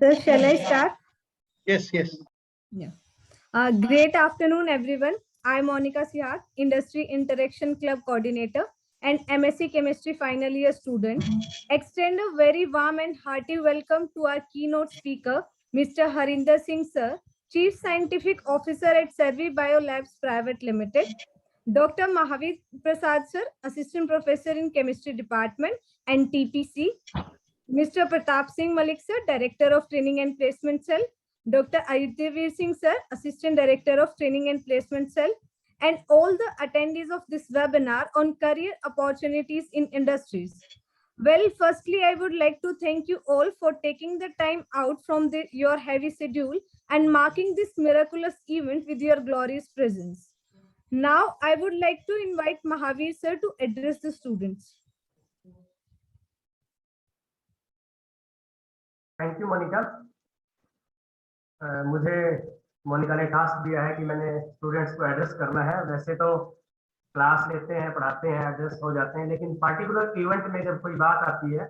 So shall I start? Yes. Yeah. Great afternoon, everyone. I'm Monica Sihat, Industry Interaction Club Coordinator and MSc Chemistry final year student. Extend a very warm and hearty welcome to our keynote speaker, Mr. Harinder Singh, sir, Chief Scientific Officer at Sarvbio Labs Pvt. Limited. Dr. Mahavir Prasad, sir, Assistant Professor in Chemistry Department and TPC. Mr. Pratap Singh Malik, sir, Director of Training and Placement Cell. Dr. Aditya Singh, sir, Assistant Director of Training and Placement Cell, and all the attendees of this webinar on career opportunities in industries. Well, firstly, I would like to thank you all for taking the time out from your heavy schedule and marking this miraculous event with your glorious presence. Now, I would like to invite Mahavir, sir, to address the students. Thank you Monika. मुझे मोनिका ने task दिया है कि मैंने students को address करना है। वैसे तो क्लास लेते हैं, पढ़ाते हैं, एड्रेस हो जाते हैं, लेकिन पार्टिकुलर इवेंट में जब कोई बात आती है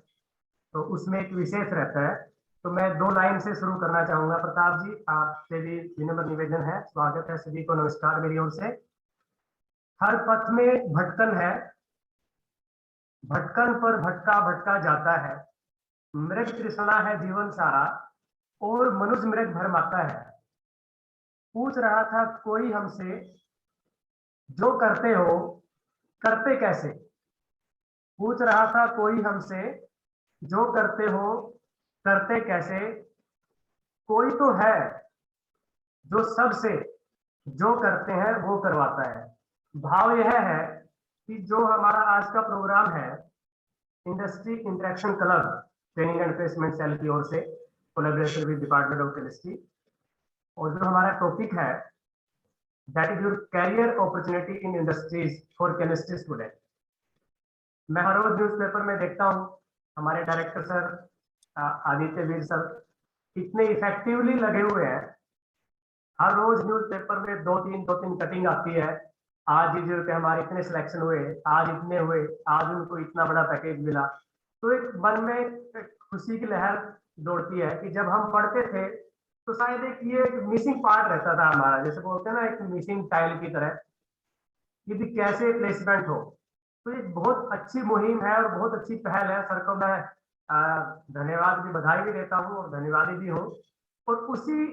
तो उसमें एक विशेष रहता है। तो मैं 2 लाइन से शुरू करना चाहूंगा। प्रताप जी, आपसे भी विनम्र निवेदन है, स्वागत है सभी को, नमस्कार मेरी ओर से। हर पथ में भटकन है, भटकन पर भटका भटका जाता है, मृग तृष्णा है जीवन सारा और मनुष्य मृग भरमाता है। पूछ रहा था कोई हमसे, जो करते हो करते कैसे। पूछ रहा था कोई हमसे, जो करते हो करते कैसे। कोई तो है जो सबसे जो करते हैं वो करवाता है। भाव यह है कि जो हमारा आज का प्रोग्राम है, industry interaction club training and placement cell की ओर से, collaboration with department of chemistry, और जो हमारा टॉपिक है that is your career opportunity in industries for chemistry student. मैं हर रोज न्यूज़पेपर में देखता हूँ हमारे director sir Aditya Veer sir इतने इफेक्टिवली लगे हुए हैं। हर रोज न्यूज़पेपर में 2-3 कटिंग आती है। आज ये जो हमारे इतने सिलेक्शन हुए, आज इतने हुए, आज उनको इतना बड़ा पैकेज मिला। तो एक मन में खुशी की लहर दौड़ती है कि जब हम पढ़ते थे तो शायद ये मिसिंग पार्ट रहता था हमारा, जैसे बोलते हैं ना, एक मिसिंग टाइल की तरह, कि कैसे प्लेसमेंट हो। तो ये बहुत अच्छी मुहिम है और बहुत अच्छी पहल है। सर को मैं धन्यवाद भी, बधाई भी देता हूँ और धन्यवादी भी हूँ। और उसी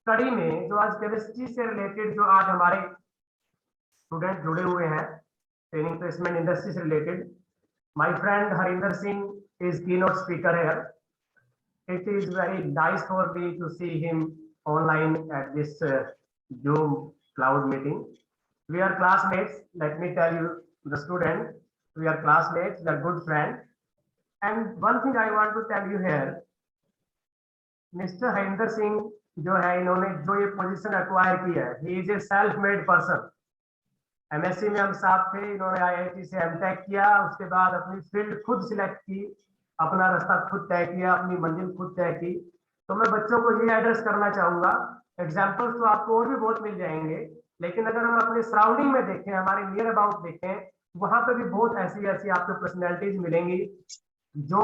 कड़ी में जो आज केमिस्ट्री से रिलेटेड जो आज हमारे स्टूडेंट जुड़े हुए हैं, ट्रेनिंग प्लेसमेंट इंडस्ट्री से related, my friend Harinder Singh is keynote speaker here. It is very nice for me to see him online at this Zoom cloud meeting. We are classmates. Let me tell you, the student, we are classmates, we are good friends. And one thing I want to tell you here, Mr. Harinder Singh जो है, इन्होंने जो ये position acquire की है, he is a self-made person. MSc में हम साथ थे, इन्होंने IIT से MTech किया, उसके बाद अपनी फील्ड खुद सिलेक्ट की, अपना रास्ता खुद तय किया, अपनी मंजिल खुद तय की। तो मैं बच्चों को ये एड्रेस करना चाहूंगा। एग्जाम्पल्स तो आपको और भी बहुत मिल जाएंगे, लेकिन अगर हम अपने सराउंडिंग में देखें, हमारे नियर अबाउट देखें, वहां पे भी बहुत ऐसी आपको पर्सनैलिटीज मिलेंगी जो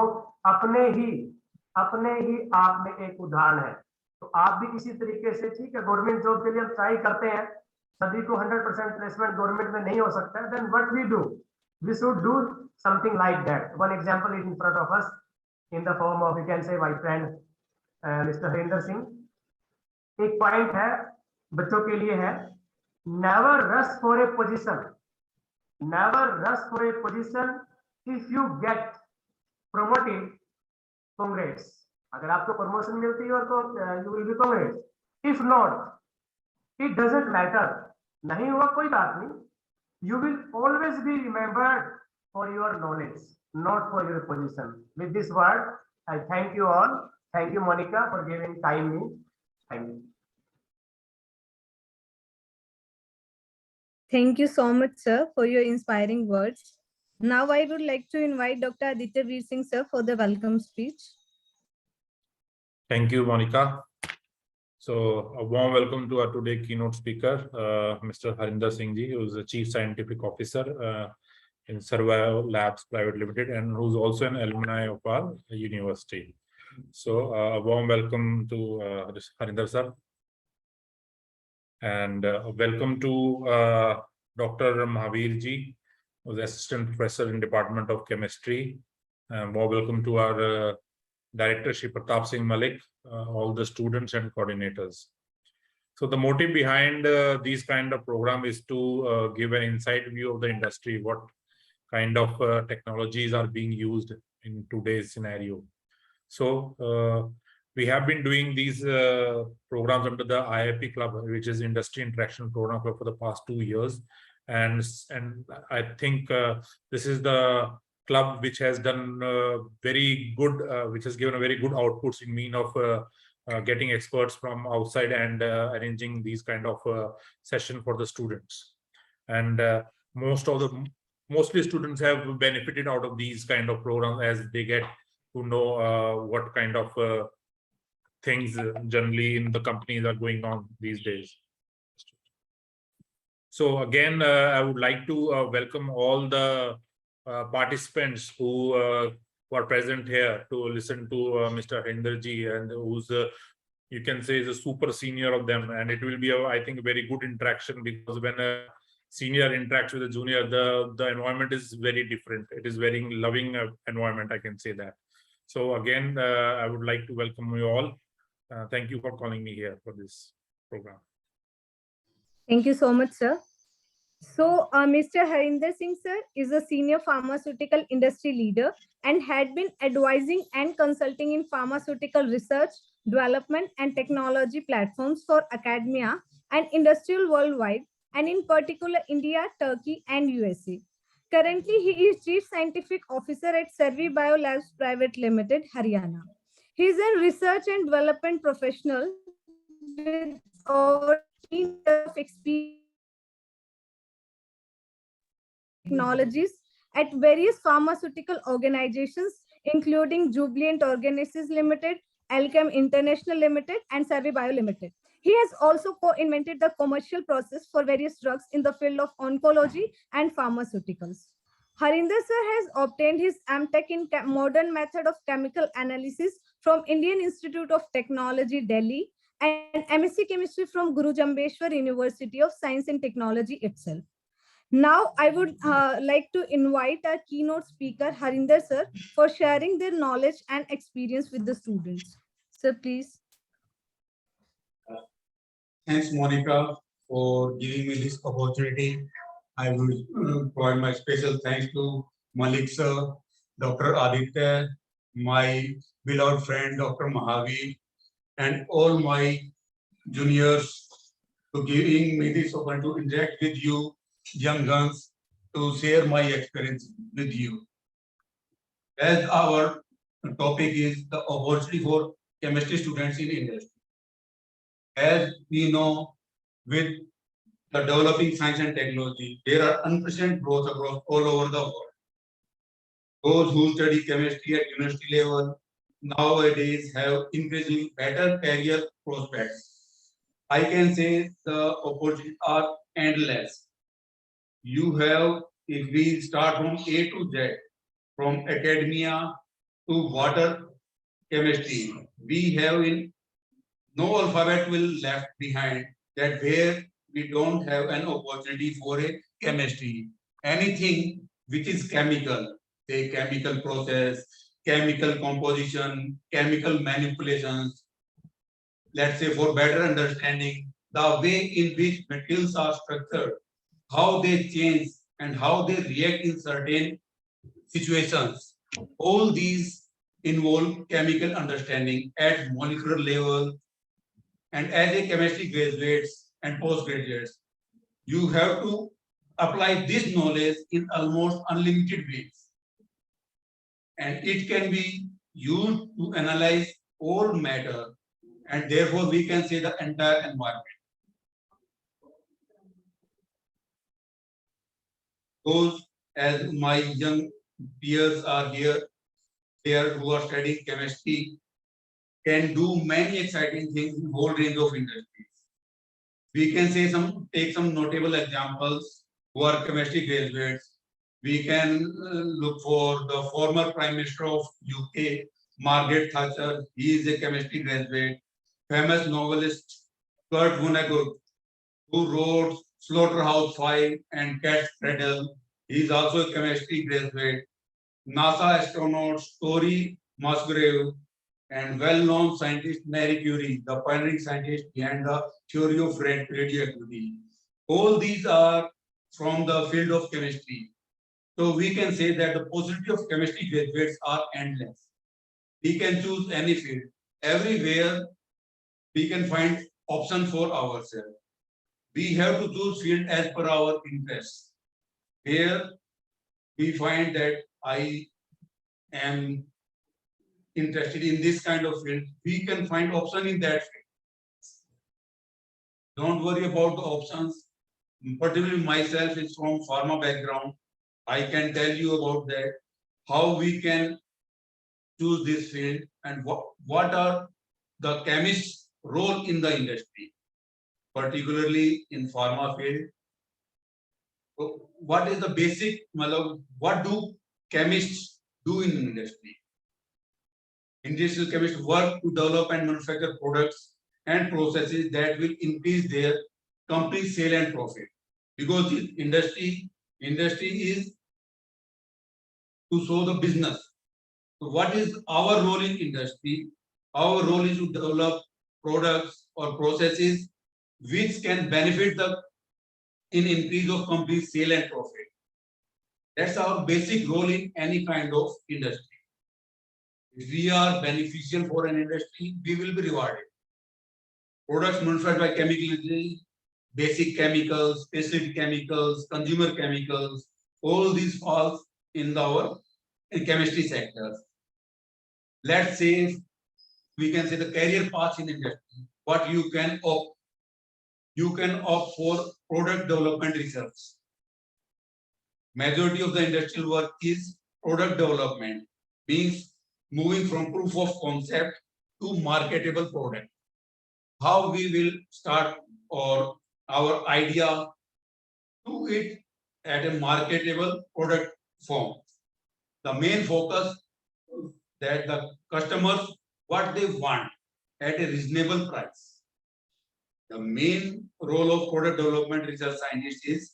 अपने ही आप में एक उदाहरण है। तो आप भी किसी तरीके से, ठीक है, गवर्नमेंट जॉब के लिए हम ट्राई करते हैं, सभी को 100% प्लेसमेंट गवर्नमेंट में नहीं हो सकता है। Then what we do, we should do something like that. One example is in front of us in the form of, you can say, my friend Mr. Harinder Singh. एक point है बच्चों के लिए है, never rush for a position, never rush for a position. If you get promoted, congrats. अगर आपको promotion मिलती है तो you will be congrats. If not, it doesn't matter. नहीं हुआ कोई बात नहीं. You will always be remembered for your knowledge, not for your position. With this word, I thank you all. Thank you, Monica, for giving time me. Thank you. Thank you so much, sir, for your inspiring words. Now I would like to invite Dr. Aditya Veer Singh, sir, for the welcome speech. Thank you, Monica. So a warm welcome to our today keynote speaker, Mr. Harinder Singh ji, who is the Chief Scientific Officer in Sarvbio Labs Pvt. Limited, and who's also an alumni of our university. So a warm welcome to Harinder sir, and welcome to Dr. Mahavir ji, who's Assistant Professor in Department of Chemistry. More welcome to our Director Shri Pratap Singh Malik, all the students and coordinators. So the motive behind these kind of program is to give an inside view of the industry, what kind of technologies are being used in today's scenario. So we have been doing these programs under the IIP Club, which is Industry Interaction Program Club, for the past 2 years, and I think this is the club which has done very good, which has given a very good outputs in mean of getting experts from outside and arranging these kind of session for the students. And mostly students have benefited out of these kind of programs, as they get to know what kind of things generally in the companies are going on these days. So again, I would like to welcome all the participants who are present here to listen to Mr. Harinder ji, and who's you can say is a super senior of them, and it will be I think a very good interaction, because when a senior interacts with a junior, the environment is very different. It is very loving environment, I can say that. So again, I would like to welcome you all. Thank you for calling me here for this program. Thank you so much, sir. So, Mr. Harinder Singh, sir, is a senior pharmaceutical industry leader and had been advising and consulting in pharmaceutical research, development, and technology platforms for academia and industrial worldwide, and in particular India, Turkey, and USA. Currently, he is Chief Scientific Officer at Sarvbio Labs Pvt, Haryana. He is a research and development professional with over 15 years of experience technologies at various pharmaceutical organizations, including Jubilant Organics Limited, Alchem International Limited, and Sarvbio Limited. He has also co-invented the commercial process for various drugs in the field of oncology and pharmaceuticals. Harinder sir has obtained his MTech in modern method of chemical analysis from Indian Institute of Technology, Delhi, and MSc Chemistry from Guru Jambeshwar University of Science and Technology itself. Now, I would like to invite our keynote speaker, Harinder sir, for sharing their knowledge and experience with the students. Sir, please. Thanks, Monica, for giving me this opportunity. I will provide my special thanks to Malik sir, Dr. Aditya, my beloved friend, Dr. Mahavir, and all my juniors to giving me this opportunity to interact with you, young guns, to share my experience with you. As our topic is the opportunity for chemistry students in industry. As we know, with the developing science and technology, there are unprecedented growth across all over the world. Those who study chemistry at university level nowadays have increasingly better career prospects. I can say the opportunities are endless. You have, if we start from A to Z, from academia to water chemistry, we have in no alphabet will left behind that where we don't have an opportunity for a chemistry. Anything which is chemical, say chemical process, chemical composition, chemical manipulations, let's say for better understanding the way in which materials are structured, how they change and how they react in certain situations. All these involve chemical understanding at molecular level. And as a chemistry graduates and postgraduates, you have to apply this knowledge in almost unlimited ways. And it can be used to analyze all matter, and therefore we can say the entire environment. Those, as my young peers are here, who are studying chemistry, can do many exciting things in whole range of industries. We can say take some notable examples who are chemistry graduates. We can look for the former Prime Minister of UK, Margaret Thatcher, he is a chemistry graduate. Famous novelist Kurt Vonnegut, who wrote Slaughterhouse-Five and Cat's Cradle, he is also a chemistry graduate. NASA astronaut Story Musgrave and well-known scientist Marie Curie, the pioneering scientist behind the theory of radioactivity. All these are from the field of chemistry. So we can say that the possibility of chemistry graduates are endless. We can choose any field. Everywhere we can find option for ourselves. We have to choose field as per our interest. Here we find that I am interested in this kind of field. We can find option in that field. Don't worry about the options. Particularly myself is from pharma background. I can tell you about that, how we can choose this field and what are the chemists' role in the industry, particularly in pharma field. So what is the basic, what do chemists do in industry? Industrial chemists work to develop and manufacture products and processes that will increase their company's sale and profit. Because industry is to show the business. So what is our role in industry? Our role is to develop products or processes which can benefit in increase of company's sale and profit. That's our basic role in any kind of industry. If we are beneficial for an industry, we will be rewarded. Products manufactured by chemical industry, basic chemicals, specialty chemicals, consumer chemicals, all these falls in our chemistry sector. Let's say we can say the career path in industry. What you can opt. You can opt for product development research. Majority of the industrial work is product development, means moving from proof of concept to marketable product. How we will start or our idea to it at a marketable product form. The main focus that the customers what they want at a reasonable price. The main role of product development research scientist is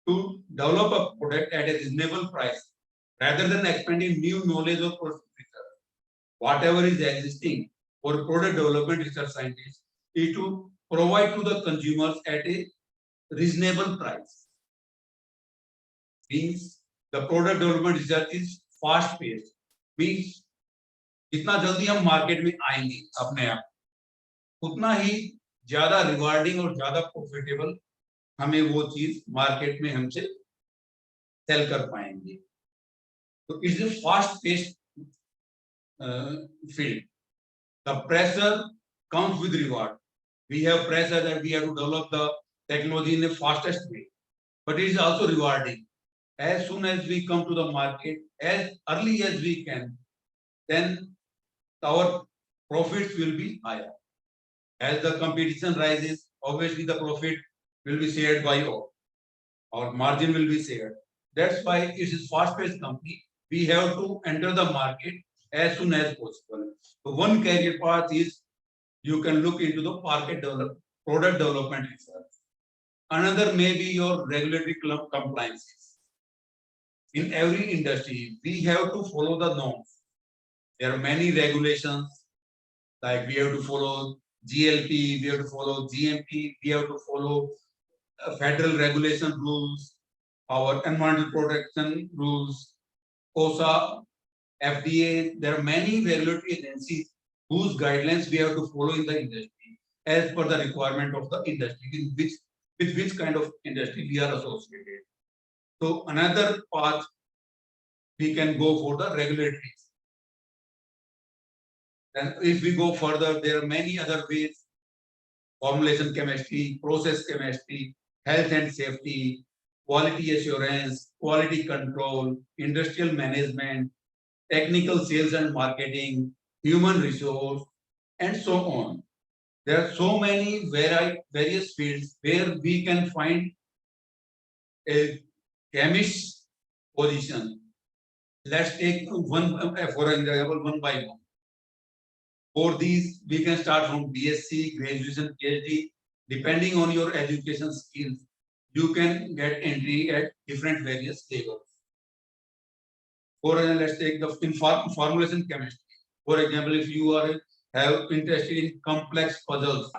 to develop a product at a reasonable price rather than expanding new knowledge or process research. Whatever is existing for product development research scientists is to provide to the consumers at a reasonable price. Means the product development research is fast paced. Means जितना जल्दी हम market में आएंगे अपने आप उतना ही ज्यादा rewarding और ज्यादा प्रॉफिटेबल हमें वो चीज मार्केट में हमसे सेल कर पाएंगे. तो it's a fast paced field. The pressure comes with reward. We have pressure that we have to develop the technology in the fastest way, but it is also rewarding. As soon as we come to the market, as early as we can, then our profits will be higher. As the competition rises, obviously the profit will be shared by all. Our margin will be shared. That's why it is fast-paced company. We have to enter the market as soon as possible. So one career path is you can look into the product development research. Another may be your regulatory compliances. In every industry, we have to follow the norms. There are many regulations, like we have to follow GLP, we have to follow GMP, we have to follow federal regulation rules, our environmental protection rules, OSA, FDA. There are many regulatory agencies whose guidelines we have to follow in the industry as per the requirement of the industry, with which kind of industry we are associated. So another path we can go for the regulatory. Then if we go further, there are many other ways: formulation chemistry, process chemistry, health and safety, quality assurance, quality control, industrial management, technical sales and marketing, human resource, and so on. There are so many various fields where we can find a chemist position. Let's take one, for example, one by one. For these, we can start from BSc, graduation, PhD. Depending on your education skills, you can get entry at different various levels. For let's take the formulation chemistry. For example, if you are interested in complex puzzles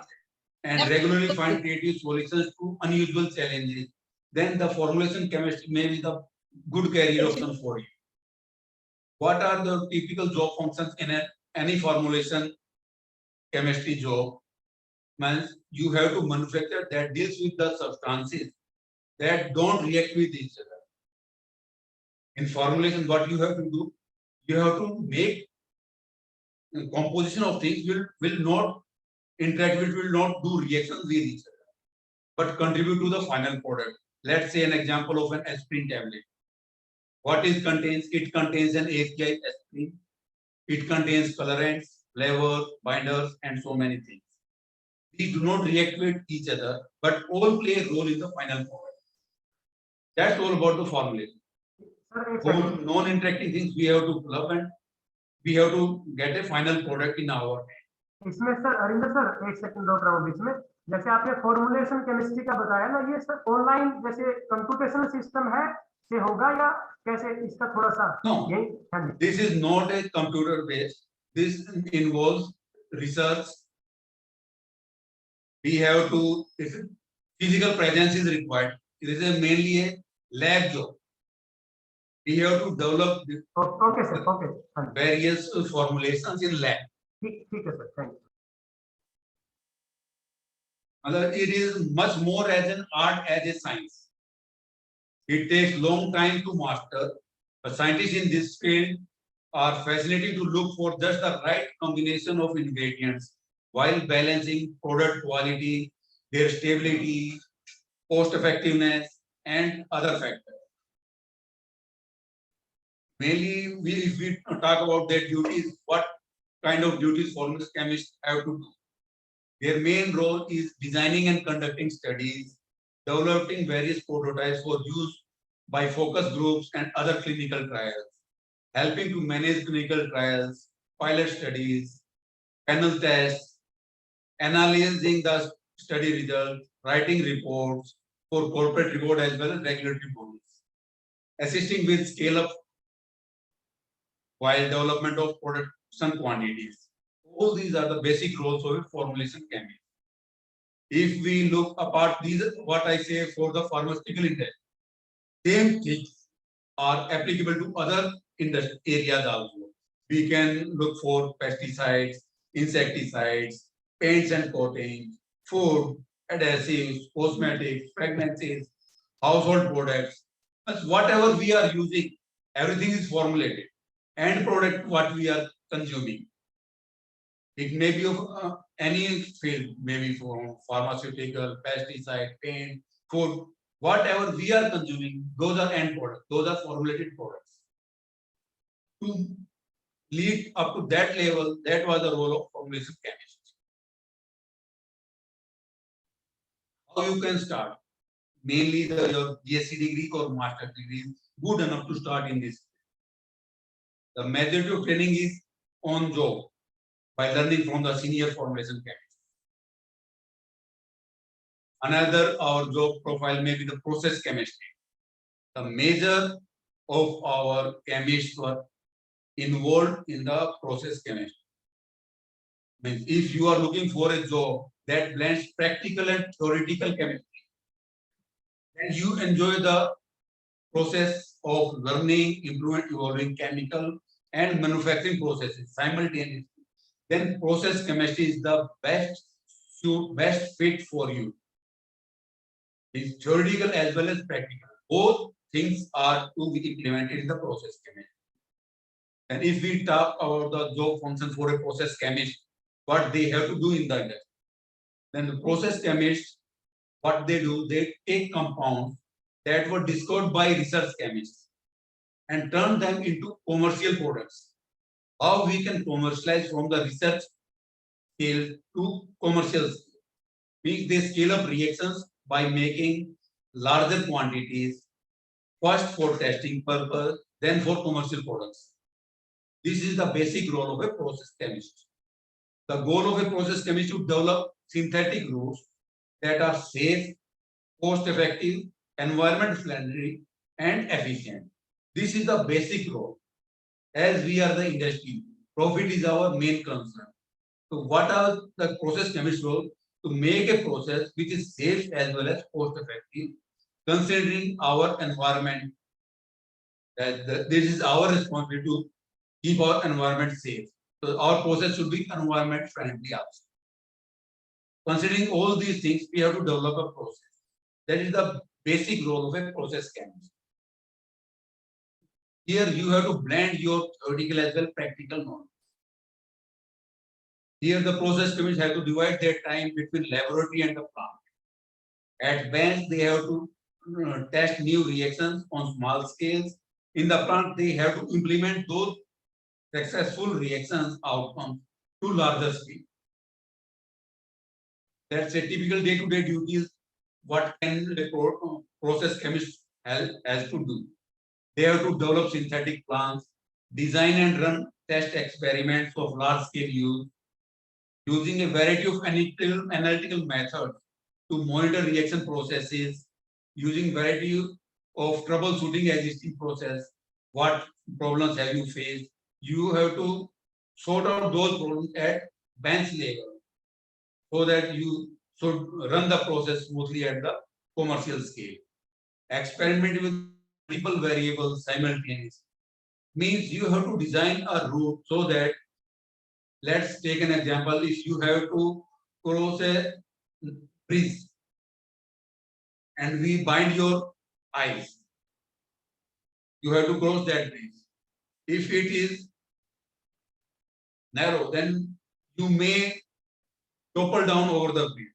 and regularly find creative solutions to unusual challenges, then the formulation chemistry may be the good career option for you. What are the typical job functions in any formulation chemistry job? Means you have to manufacture that deals with the substances that don't react with each other. In formulation, what you have to do, you have to make the composition of things will not interact with, will not do reactions with each other, but contribute to the final product. Let's say an example of an aspirin tablet. What it contains? It contains an API aspirin. It contains colorants, flavors, binders, and so many things. These do not react with each other, but all play a role in the final product. That's all about the formulation. All non-interacting things we have to club and we have to get a final product in our hand. इसमें sir Harinder sir एक second रोक रहा हूँ बीच में जैसे आपने formulation chemistry का बताया ना ये सर ऑनलाइन जैसे कंप्यूटेशनल सिस्टम है से होगा या कैसे इसका थोड़ा सा No, this is not a computer based. This involves research. We have to, physical presence is required. It is mainly a lab job. We have to develop various formulations in lab. ठीक है sir thank you It is much more as an art as a science. It takes long time to master. The scientists in this field are fascinating to look for just the right combination of ingredients while balancing product quality, their stability, cost effectiveness, and other factors. Mainly, if we talk about their duties, what kind of duties formulation chemists have to do? Their main role is designing and conducting studies, developing various prototypes for use by focus groups and other clinical trials, helping to manage clinical trials, pilot studies, panel tests, analyzing the study results, writing reports for corporate report as well as regulatory bodies, assisting with scale-up while development of production quantities. All these are the basic roles of a formulation chemist. If we look apart, these are what I say for the pharmaceutical industry. Same things are applicable to other industry areas also. We can look for pesticides, insecticides, paints and coatings, food, adhesives, cosmetics, fragrances, household products. But whatever we are using, everything is formulated. End product what we are consuming. It may be of any field, maybe from pharmaceutical, pesticide, paint, food, whatever we are consuming, those are end products, those are formulated products. To lead up to that level, that was the role of formulation chemist. How you can start? Mainly your BSc degree or master degree is good enough to start in this. The majority of training is on job by learning from the senior formulation chemist. Another our job profile may be the process chemistry. The major of our chemists were involved in the process chemistry. Means if you are looking for a job that blends practical and theoretical chemistry, then you enjoy the process of learning, improvement, evolving chemical and manufacturing processes simultaneously. Then process chemistry is the best fit for you. It's theoretical as well as practical. Both things are to be implemented in the process chemistry. And if we talk about the job function for a process chemist, what they have to do in the industry, then the process chemists, what they do, they take compounds that were discovered by research chemists and turn them into commercial products. How we can commercialize from the research scale to commercial scale? Means they scale up reactions by making larger quantities, first for testing purpose, then for commercial products. This is the basic role of a process chemist. The goal of a process chemist is to develop synthetic routes that are safe, cost-effective, environment-friendly, and efficient. This is the basic role. As we are the industry, profit is our main concern. So what are the process chemist's role? To make a process which is safe as well as cost-effective, considering our environment. This is our responsibility to keep our environment safe. So our process should be environment friendly also. Considering all these things, we have to develop a process. That is the basic role of a process chemist. Here you have to blend your theoretical as well practical knowledge. Here the process chemists have to divide their time between laboratory and the plant. At bench, they have to test new reactions on small scales. In the plant, they have to implement those successful reactions outcomes to larger scale. That's a typical day-to-day duties. What can the process chemist has to do? They have to develop synthetic plants, design and run test experiments of large-scale use, using a variety of analytical methods to monitor reaction processes, using variety of troubleshooting existing process. What problems have you faced? You have to sort out those problems at bench level so that you should run the process smoothly at the commercial scale. Experiment with multiple variables simultaneously means you have to design a route so that, let's take an example, if you have to cross a bridge and we bind your eyes, you have to cross that bridge. If it is narrow, then you may topple down over the bridge.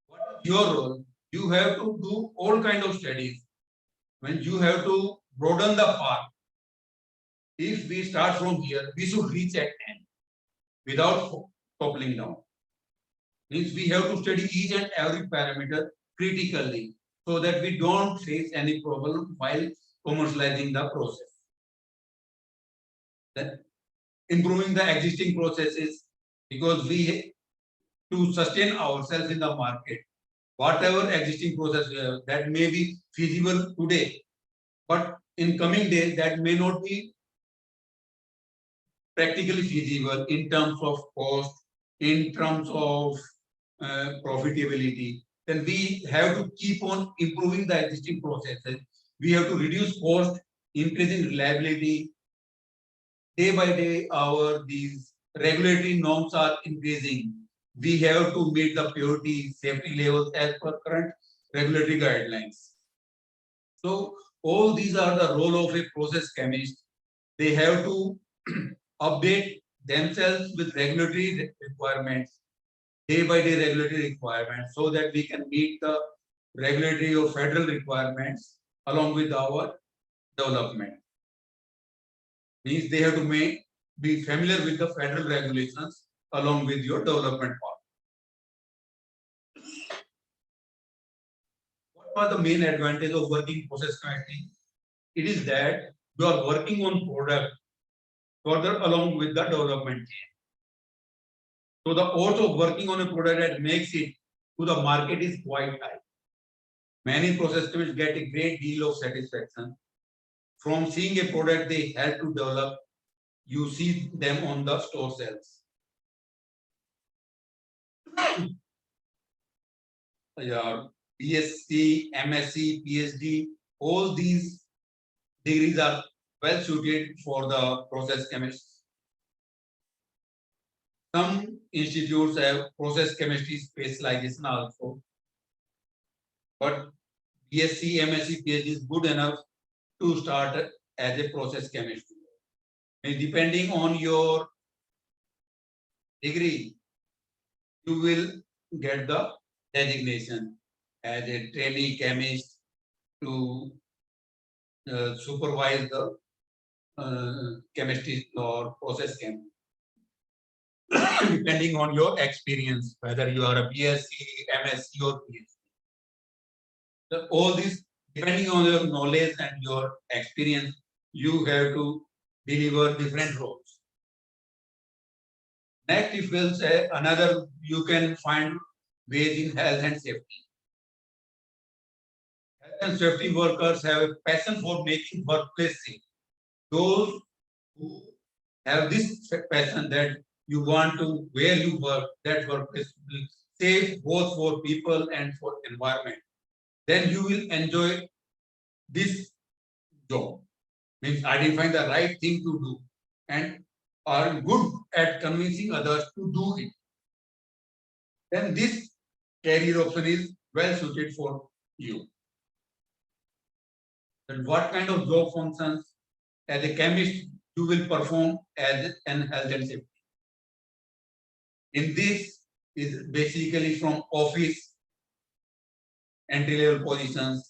What is your role? You have to do all kinds of studies. When you have to broaden the path, if we start from here, we should reach at end without toppling down. Means we have to study each and every parameter critically so that we don't face any problem while commercializing the process. Then improving the existing processes, because we to sustain ourselves in the market, whatever existing process we have, that may be feasible today, but in coming days that may not be practically feasible in terms of cost, in terms of profitability. Then we have to keep on improving the existing processes. We have to reduce cost, increasing reliability. Day by day, these regulatory norms are increasing. We have to meet the purity safety levels as per current regulatory guidelines. So all these are the role of a process chemist. They have to update themselves with regulatory requirements, day by day regulatory requirements, so that we can meet the regulatory or federal requirements along with our development. Means they have to be familiar with the federal regulations along with your development part. What are the main advantage of working process chemistry? It is that you are working on product further along with the development chain. So the odds of working on a product that makes it to the market is quite high. Many process chemists get a great deal of satisfaction from seeing a product they had to develop. You see them on the store shelves. Your BSc, MSc, PhD, all these degrees are well suited for the process chemists. Some institutes have process chemistry specialization also, but BSc, MSc, PhD is good enough to start as a process chemist. And depending on your degree, you will get the designation as a trainee chemist to supervise the chemistry or process chemistry. Depending on your experience, whether you are a BSc, MSc or PhD. So all these, depending on your knowledge and your experience, you have to deliver different roles. Next, if we'll say another, you can find ways in health and safety. Health and safety workers have a passion for making workplace safe. Those who have this passion that you want to, where you work, that workplace will be safe both for people and for environment. Then you will enjoy this job. Means identifying the right thing to do and are good at convincing others to do it. Then this career option is well suited for you. Then what kind of job functions as a chemist you will perform as an health and safety? In this is basically from office entry-level positions.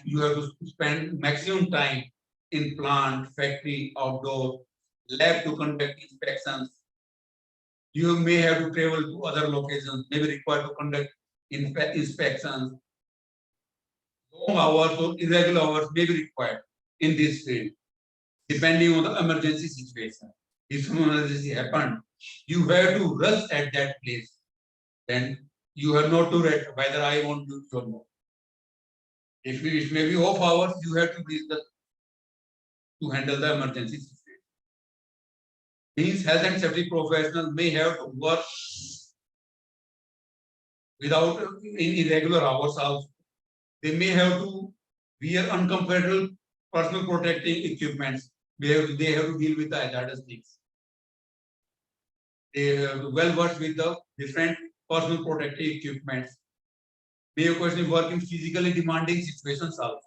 You have to spend maximum time in plant, factory, outdoor, lab to conduct inspections. You may have to travel to other locations, may be required to conduct inspections. Long hours or irregular hours may be required in this field, depending on the emergency situation. If some emergency happened, you have to rush at that place. Then you have not to read whether I want to or not. If it may be off hours, you have to reach to handle the emergency situation. These health and safety professionals may have to work without in irregular hours also. They may have to wear uncomfortable personal protective equipments. They have to deal with the hazardous things. They have to well versed with the different personal protective equipments. They occasionally work in physically demanding situations also.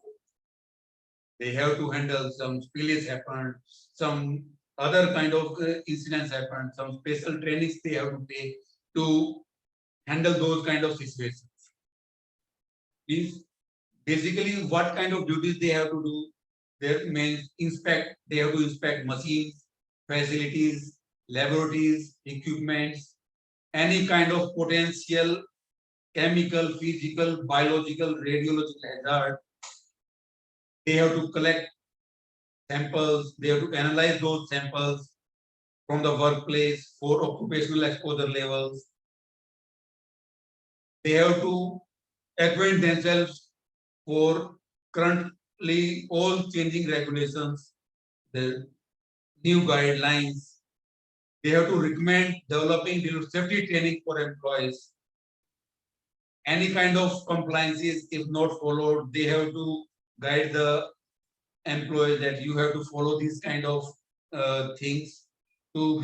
They have to handle some spills happen, some other kind of incidents happen, some special trainings they have to take to handle those kind of situations. Means basically what kind of duties they have to do. They means they have to inspect machines, facilities, laboratories, equipments, any kind of potential chemical, physical, biological, radiological hazard. They have to collect samples, they have to analyze those samples from the workplace for occupational exposure levels. They have to acquaint themselves for currently all changing regulations, the new guidelines. They have to recommend developing safety training for employees. Any kind of compliances, if not followed, they have to guide the employees that you have to follow these kind of things to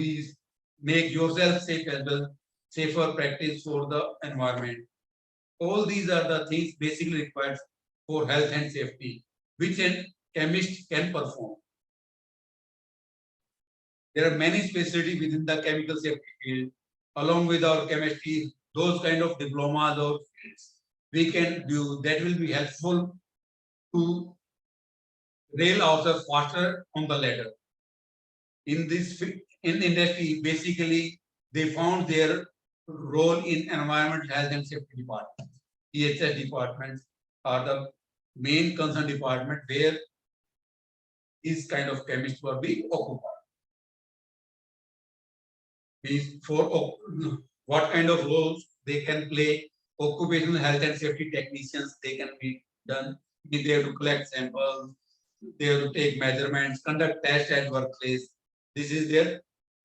make yourself safe as well, safer practice for the environment. All these are the things basically required for health and safety, which a chemist can perform. There are many specialties within the chemical safety field. Along with our chemistry, those kind of diplomas or fields we can do that will be helpful to rail ourselves faster on the ladder. In this industry, basically they found their role in environment, health and safety department. EHS departments are the main concern department where these kind of chemists were being occupied. For what kind of roles they can play, occupational health and safety technicians, they can be done. They have to collect samples, they have to take measurements, conduct tests at workplace. This is their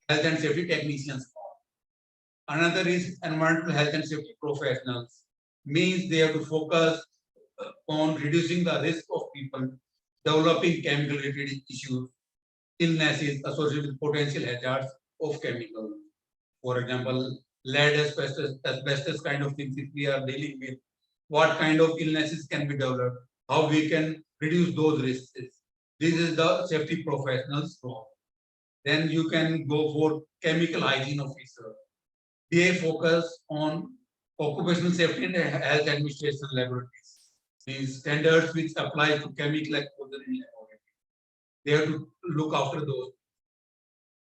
health and safety technicians. Another is environmental health and safety professionals. Means they have to focus on reducing the risk of people developing chemical related issues, illnesses associated with potential hazards of chemicals. For example, lead, asbestos kind of things, if we are dealing with, what kind of illnesses can be developed, how we can reduce those risks. This is the safety professionals' role. Then you can go for chemical hygiene officer. They focus on occupational safety and health administration laboratories. These standards which apply to chemical exposure in laboratory. They have to look after those.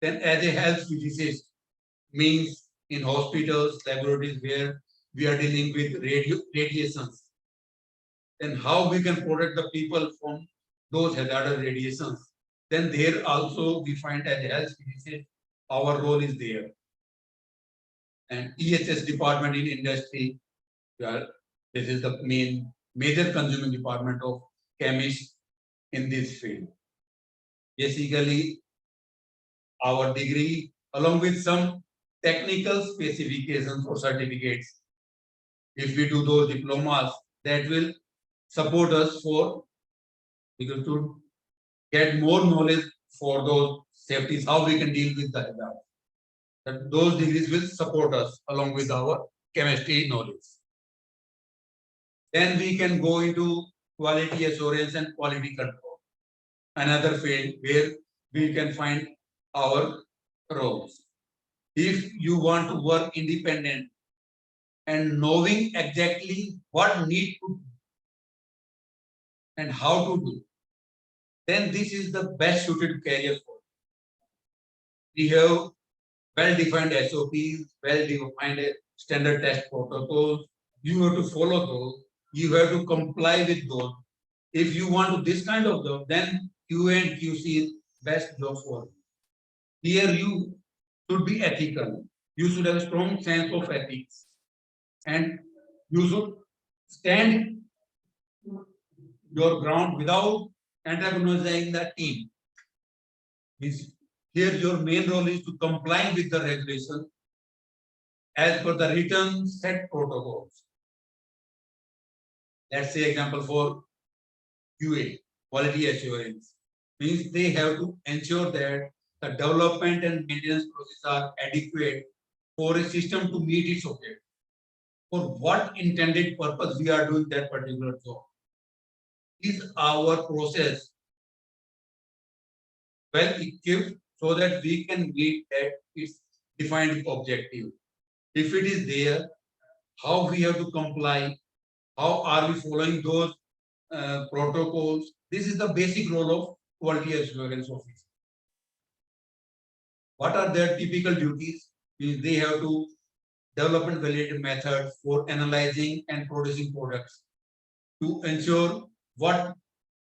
Then as a health physicist, means in hospitals, laboratories where we are dealing with radiations. Then how we can protect the people from those hazardous radiations. Then there also we find as a health physicist, our role is there. and EHS department in industry. Well, this is the major consuming department of chemists in this field. Basically, our degree, along with some technical specifications or certificates, if we do those diplomas, that will support us for because to get more knowledge for those safeties, how we can deal with the hazard. That those degrees will support us along with our chemistry knowledge. Then we can go into quality assurance and quality control, another field where we can find our roles. If you want to work independent and knowing exactly what need to do and how to do, then this is the best suited career for you. We have well-defined SOPs, well-defined standard test protocols. You have to follow those. You have to comply with those. If you want to this kind of job, then QA and QC is best job for you. Here you should be ethical. You should have a strong sense of ethics. And you should stand your ground without antagonizing the team. Here your main role is to comply with the regulation as per the written set protocols. Let's say example for QA, quality assurance, means they have to ensure that the development and maintenance processes are adequate for a system to meet its objective. For what intended purpose we are doing that particular job. Is our process well equipped so that we can meet that its defined objective? If it is there, how we have to comply, how are we following those protocols? This is the basic role of quality assurance officer. What are their typical duties? They have to develop and validate methods for analyzing and producing products to ensure what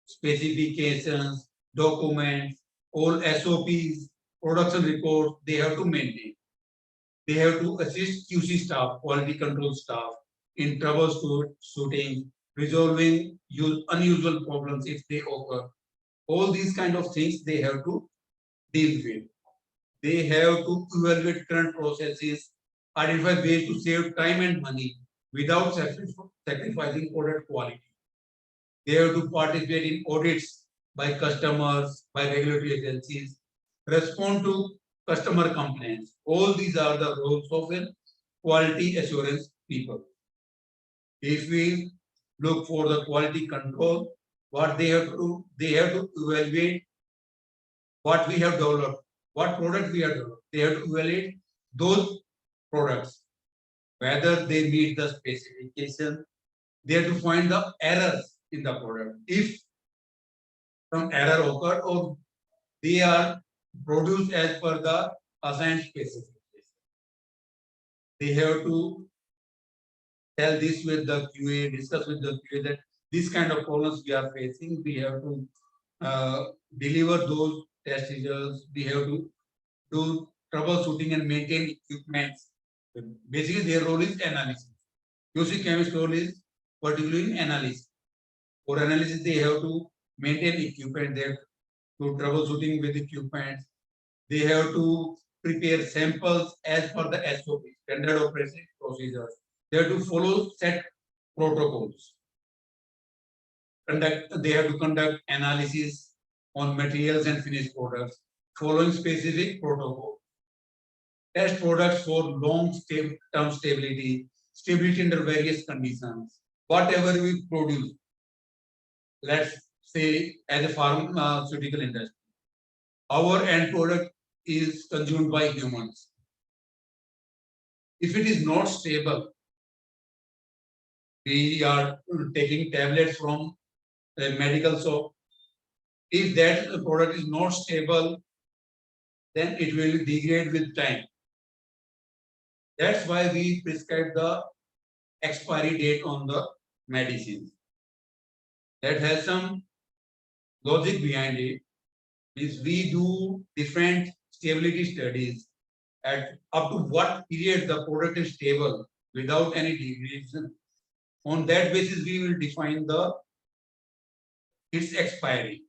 specifications, documents, all SOPs, production reports they have to maintain. They have to assist QC staff, quality control staff, in troubleshooting, resolving unusual problems if they occur. All these kind of things they have to deal with. They have to evaluate current processes, identify ways to save time and money without sacrificing product quality. They have to participate in audits by customers, by regulatory agencies, respond to customer complaints. All these are the roles of a quality assurance people. If we look for the quality control, what they have to do, they have to evaluate what we have developed, what product we have developed. They have to evaluate those products, whether they meet the specification. They have to find the errors in the product. If some error occurred or they are produced as per the assigned specification, they have to tell this with the QA, discuss with the QA that this kind of problems we are facing. We have to deliver those test results. We have to do troubleshooting and maintain equipments. Basically, their role is analysis. QC chemist role is particularly analysis. For analysis, they have to maintain equipment. They have to troubleshooting with equipment. They have to prepare samples as per the SOP, standard operating procedures. They have to follow set protocols. They have to conduct analysis on materials and finished products, following specific protocol. Test products for long-term stability under various conditions. Whatever we produce, let's say as a pharmaceutical industry, our end product is consumed by humans. If it is not stable, we are taking tablets from a medical shop. If that product is not stable, then it will degrade with time. That's why we prescribe the expiry date on the medicines. That has some logic behind it. Is we do different stability studies at up to what period the product is stable without any degradation. On that basis, we will define its expiry.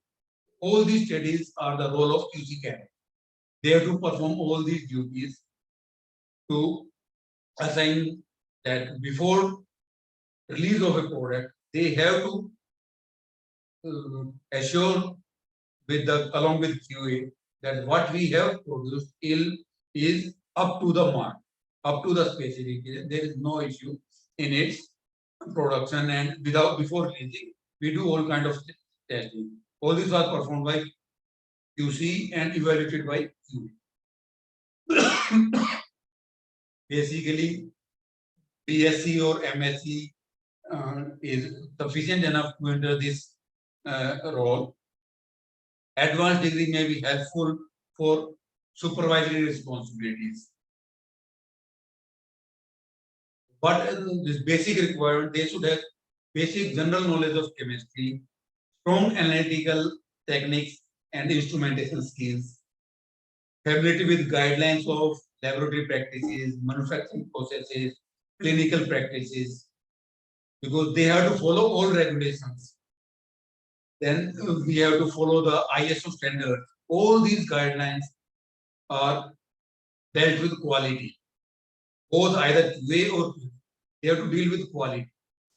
All these studies are the role of QC cabinet. They have to perform all these duties to assign that before release of a product, they have to assure along with QA that what we have produced is up to the mark, up to the specification. There is no issue in its production, and before releasing, we do all kind of testing. All this was performed by QC and evaluated by QA. Basically, BSc or MSc is sufficient enough to enter this role. Advanced degree may be helpful for supervisory responsibilities. But this basic requirement, they should have basic general knowledge of chemistry, strong analytical techniques and instrumentation skills, familiarity with guidelines of laboratory practices, manufacturing processes, clinical practices, because they have to follow all regulations. Then we have to follow the ISO standard. All these guidelines are dealt with quality, both either QA or QC. They have to deal with quality,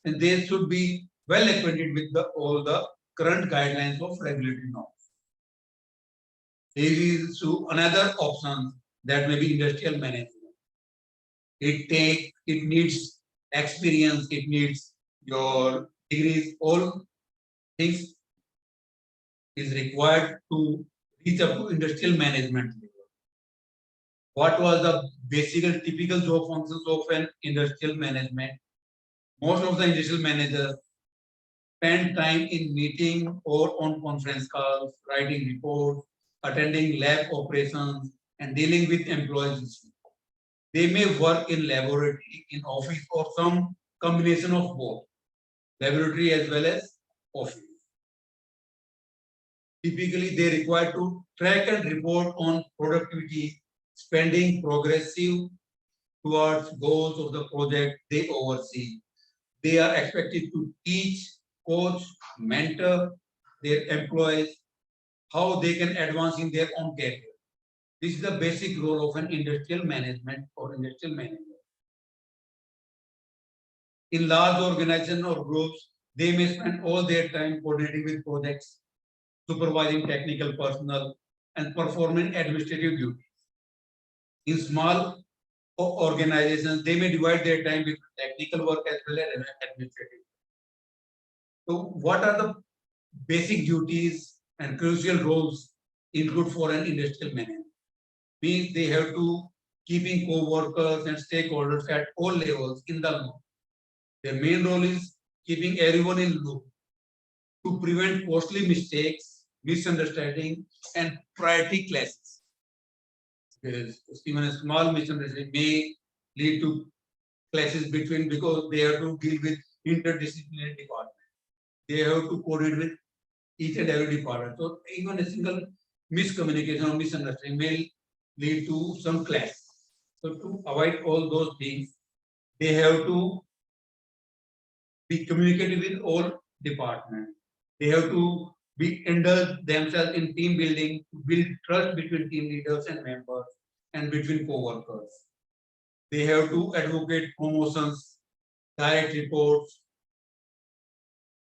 and they should be well acquainted with all the current guidelines of regulatory norms. There is another option that may be industrial management. It needs experience, it needs your degrees, all things is required to reach up to industrial management level. What was the basic and typical job functions of an industrial management? Most of the industrial managers spend time in meeting or on conference calls, writing reports, attending lab operations, and dealing with employees. They may work in laboratory, in office, or some combination of both, laboratory as well as office. Typically, they require to track and report on productivity, spending progressive towards goals of the project they oversee. They are expected to teach, coach, mentor their employees how they can advance in their own career. This is the basic role of an industrial management or industrial manager. In large organizations or groups, they may spend all their time coordinating with projects, supervising technical personnel, and performing administrative duties. In small organizations, they may divide their time between technical work as well as administrative. So, what are the basic duties and crucial roles include for an industrial manager? Means they have to keeping co-workers and stakeholders at all levels in the loop. Their main role is keeping everyone in loop to prevent costly mistakes, misunderstanding, and priority clashes. Because even a small misunderstanding may lead to clashes because they have to deal with interdisciplinary departments. They have to coordinate with each and every department. So even a single miscommunication or misunderstanding may lead to some clash. So to avoid all those things, they have to be communicative with all departments. They have to indulge themselves in team building, to build trust between team leaders and members and between co-workers. They have to advocate promotions, direct reports,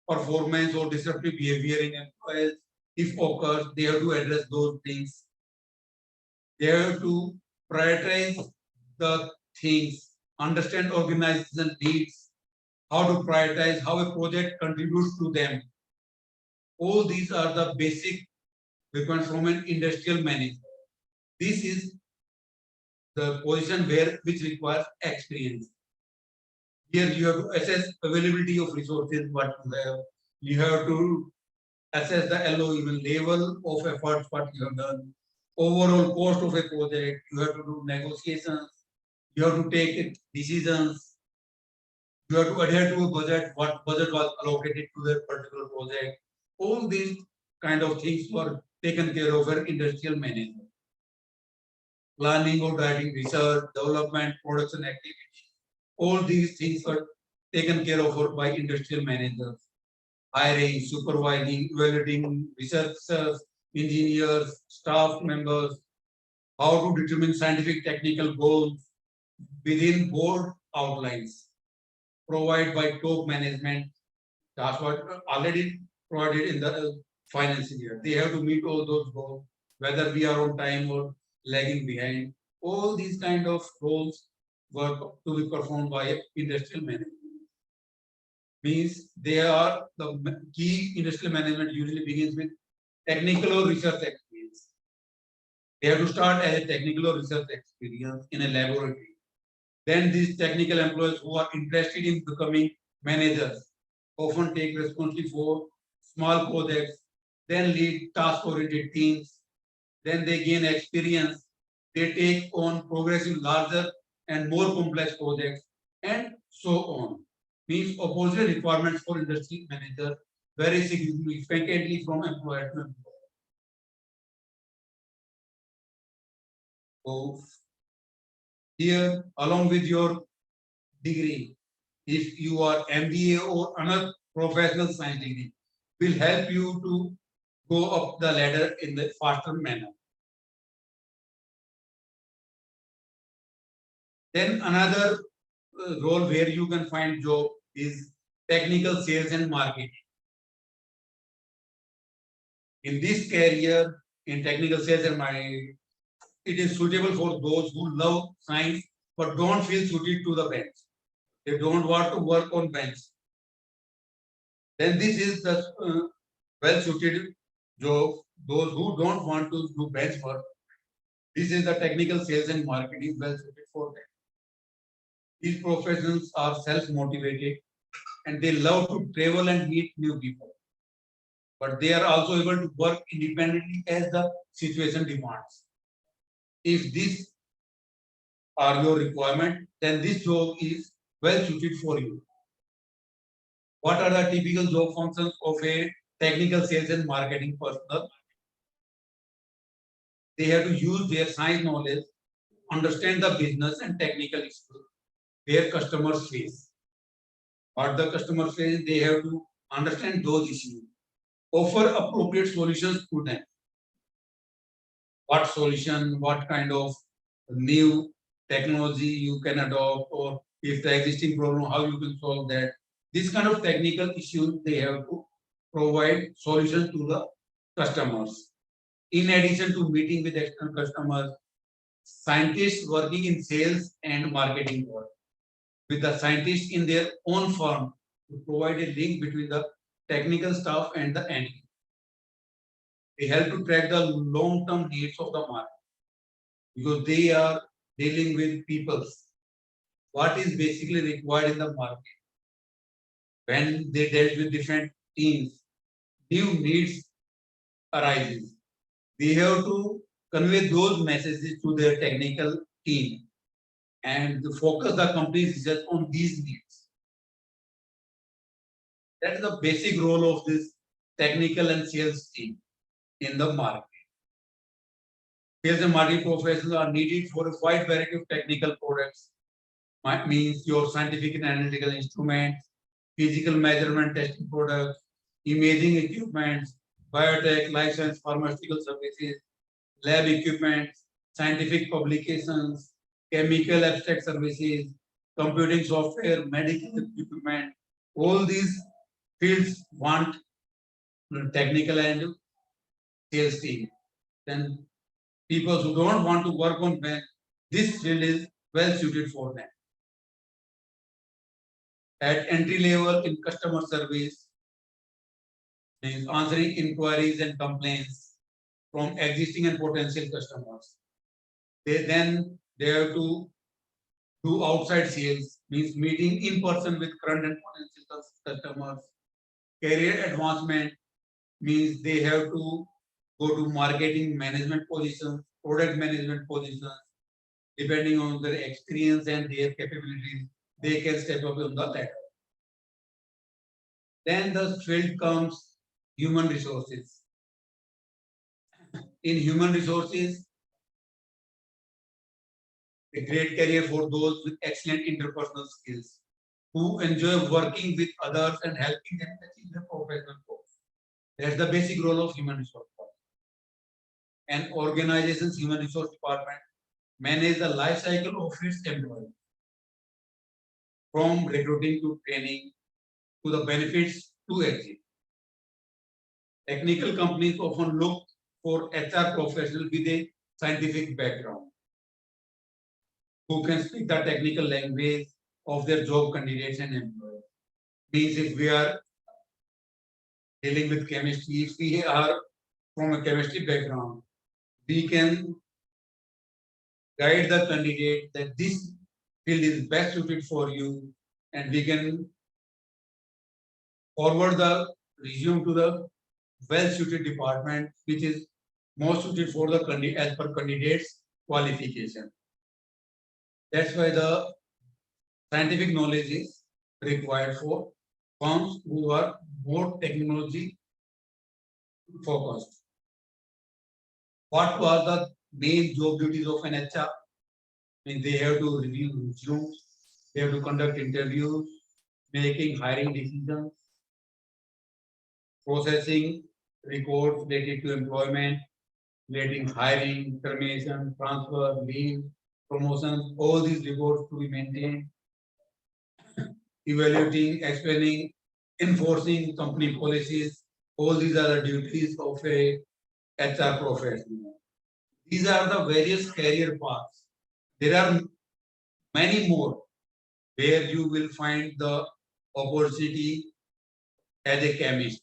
performance or disruptive behavior in employees. If occurs, they have to address those things. They have to prioritize the things, understand organization needs, how to prioritize, how a project contributes to them. All these are the basic requirements from an industrial manager. This is the position which requires experience. Here you have to assess availability of resources, what you have. You have to assess the LOE, level of efforts, what you have done. Overall cost of a project, you have to do negotiations, you have to take decisions, you have to adhere to a budget, what budget was allocated to that particular project. All these kind of things were taken care of by industrial management. planning or guiding research, development, production activity. All these things are taken care of by industrial managers. Hiring, supervising, evaluating researchers, engineers, staff members, how to determine scientific technical goals within board outlines provided by top management. That's what already provided in the financial year. They have to meet all those goals, whether we are on time or lagging behind. All these kind of roles were to be performed by industrial management. Means they are the key industrial management usually begins with technical or research experience. They have to start as a technical or research experience in a laboratory. Then these technical employees who are interested in becoming managers often take responsibility for small projects, then lead task-oriented teams, then they gain experience, they take on progressive larger and more complex projects, and so on. Means opposite requirements for industry manager vary significantly from employer to employer. So here, along with your degree, if you are MBA or another professional science degree, will help you to go up the ladder in the faster manner. Then another role where you can find job is technical sales and marketing. In this career, in technical sales and marketing, it is suitable for those who love science but don't feel suited to the bench. They don't want to work on bench. Then this is the well-suited job. Those who don't want to do bench work, this is the technical sales and marketing well-suited for them. These professionals are self-motivated and they love to travel and meet new people. But they are also able to work independently as the situation demands. If these are your requirement, then this job is well suited for you. What are the typical job functions of a technical sales and marketing personnel? They have to use their science knowledge, understand the business and technical issues their customers face. What the customers face, they have to understand those issues, offer appropriate solutions to them. What solution, what kind of new technology you can adopt, or if the existing problem, how you can solve that. This kind of technical issues, they have to provide solutions to the customers. In addition to meeting with external customers, scientists working in sales and marketing work with the scientists in their own firm to provide a link between the technical staff and the end. They help to track the long-term needs of the market because they are dealing with people. What is basically required in the market? When they dealt with different teams, new needs arises. They have to convey those messages to their technical team and to focus the company's research on these needs. That is the basic role of this technical and sales team in the market. Sales and marketing professionals are needed for a wide variety of technical products. That means your scientific and analytical instruments, physical measurement testing products, imaging equipment, biotech, life science, pharmaceutical services, lab equipment, scientific publications, chemical abstract services, computing software, medical equipment. All these fields want technical and sales team. Then people who don't want to work on bench, this field is well suited for them. At entry level in customer service, means answering inquiries and complaints from existing and potential customers. They have to do outside sales, means meeting in person with current and potential customers. Career advancement means they have to go to marketing management positions, product management positions. Depending on their experience and their capabilities, they can step up on the ladder. Then the field comes human resources. In human resources, a great career for those with excellent interpersonal skills, who enjoy working with others and helping them achieve their professional goals. That's the basic role of human resource department. An organization's human resource department manages the life cycle of its employees, from recruiting to training to the benefits to exit. Technical companies often look for HR professionals with a scientific background who can speak the technical language of their job candidates and employees. Means if we are dealing with chemistry, if we are from a chemistry background, we can guide the candidate that this field is best suited for you, and we can forward the resume to the well-suited department, which is most suited for the as per candidate's qualification. That's why the scientific knowledge is required for firms who are more technology focused. What was the main job duties of an HR? I mean, they have to review resumes, they have to conduct interviews, making hiring decisions, processing records related to employment, relating hiring, termination, transfer, leave, promotion, all these records to be maintained, evaluating, explaining, enforcing company policies. All these are the duties of a HR professional. These are the various career paths. There are many more where you will find the opportunity as a chemist.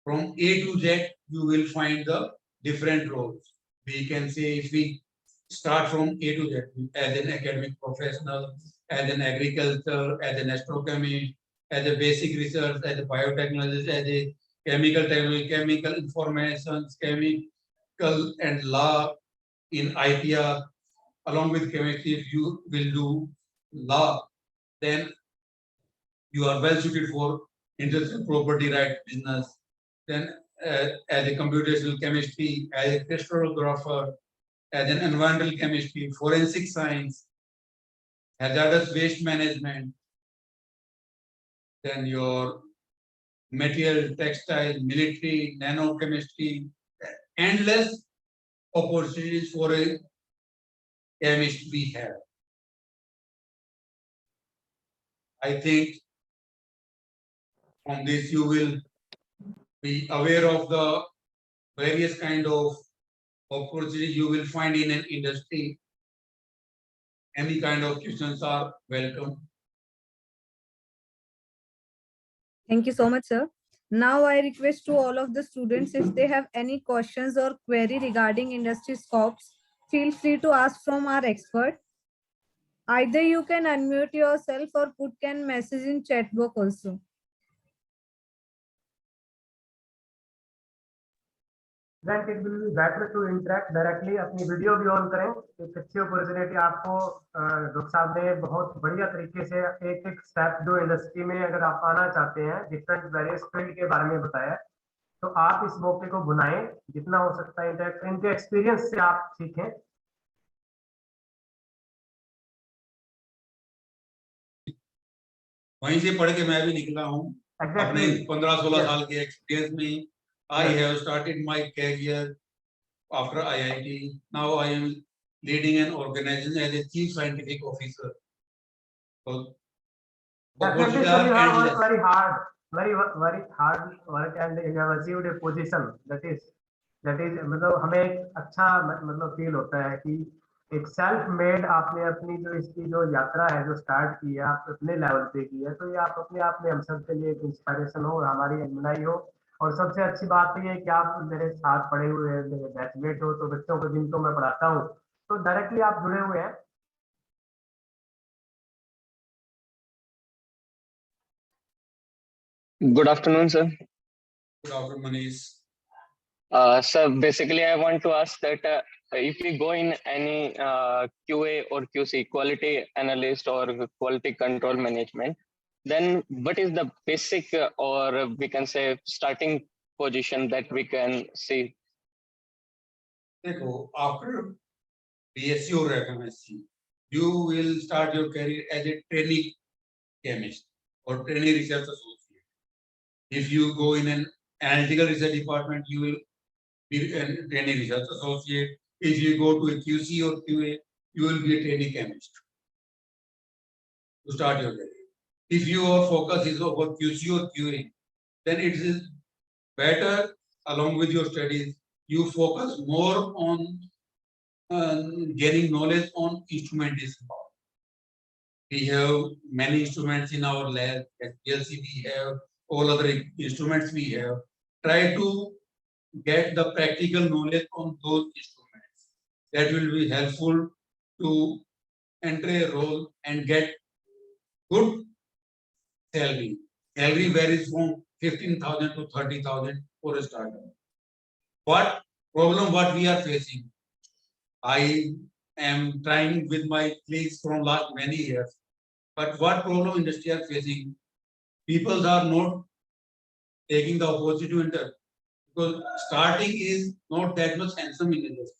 From A to Z, you will find the different roles. We can say if we start from A to Z as an academic professional, as an agriculture, as an astrochemist, as a basic research, as a biotechnologist, as a chemical technology, chemical information, chemical and law in IPR, along with chemistry. If you will do law, then you are well suited for intellectual property right business. Then as a computational chemistry, as a crystallographer, as an environmental chemistry, forensic science, hazardous waste management, then your material, textile, military, nanochemistry, endless opportunities for a chemist we have. I think from this you will be aware of the various kind of opportunities you will find in an industry. Any kind of questions are welcome. Thank you so much, sir. Now I request to all of the students, if they have any questions or query regarding industry scopes, feel free to ask from our expert. Either you can unmute yourself or put can message in chat box also. Then it will be better to interact directly. अपनी video भी on करें. एक अच्छी opportunity आपको doctor साहब ने बहुत बढ़िया तरीके से एक एक स्टेप जो इंडस्ट्री में अगर आप आना चाहते हैं डिफरेंट वेरियस फील्ड के बारे में बताया, तो आप इस मौके को बुलाएं, जितना हो सकता है इंटरेक्ट, इनके एक्सपीरियंस से आप सीखें. वहीं से पढ़ के मैं भी निकला हूँ. अपने 15-16 साल के एक्सपीरियंस में I have started my career after IIT. Now I am leading an organization as a chief scientific officer. So, definitely, sir, you have worked very hard work, and you have achieved a position that is मतलब हमें एक अच्छा मतलब feel होता है कि एक self made आपने अपनी जो इसकी जो यात्रा है जो स्टार्ट की है, आप अपने लेवल पे की है, तो ये आप अपने आप में हम सब के लिए एक इंस्पिरेशन हो, हमारी एलुमनाई हो. और सबसे अच्छी बात ये है कि आप मेरे साथ पढ़े हुए हैं, मेरे बैचमेट हो, तो बच्चों को जिनको मैं पढ़ाता हूँ तो डायरेक्टली आप जुड़े हुए हैं. Good afternoon, sir. Good afternoon, Manish. Sir, basically, I want to ask that if we go in any QA or QC, quality analyst or quality control management, then what is the basic or we can say starting position that we can see? देखो, after BSc or MSc, you will start your career as a trainee chemist or trainee research associate. If you go in an analytical research department, you will be a trainee research associate. If you go to a QC or QA, you will be a trainee chemist to start your career. If your focus is over QC or QA, then it is better along with your studies, you focus more on gaining knowledge on instrumentation. We have many instruments in our lab. At PLC we have all other instruments we have. Try to get the practical knowledge on those instruments. That will be helpful to enter a role and get good salary. Salary varies from 15,000 to 30,000 for a starter. What problem what we are facing? I am trying with my colleagues from last many years. But what problem industry are facing? People are not taking the opportunity to enter because starting is not that much handsome in industry.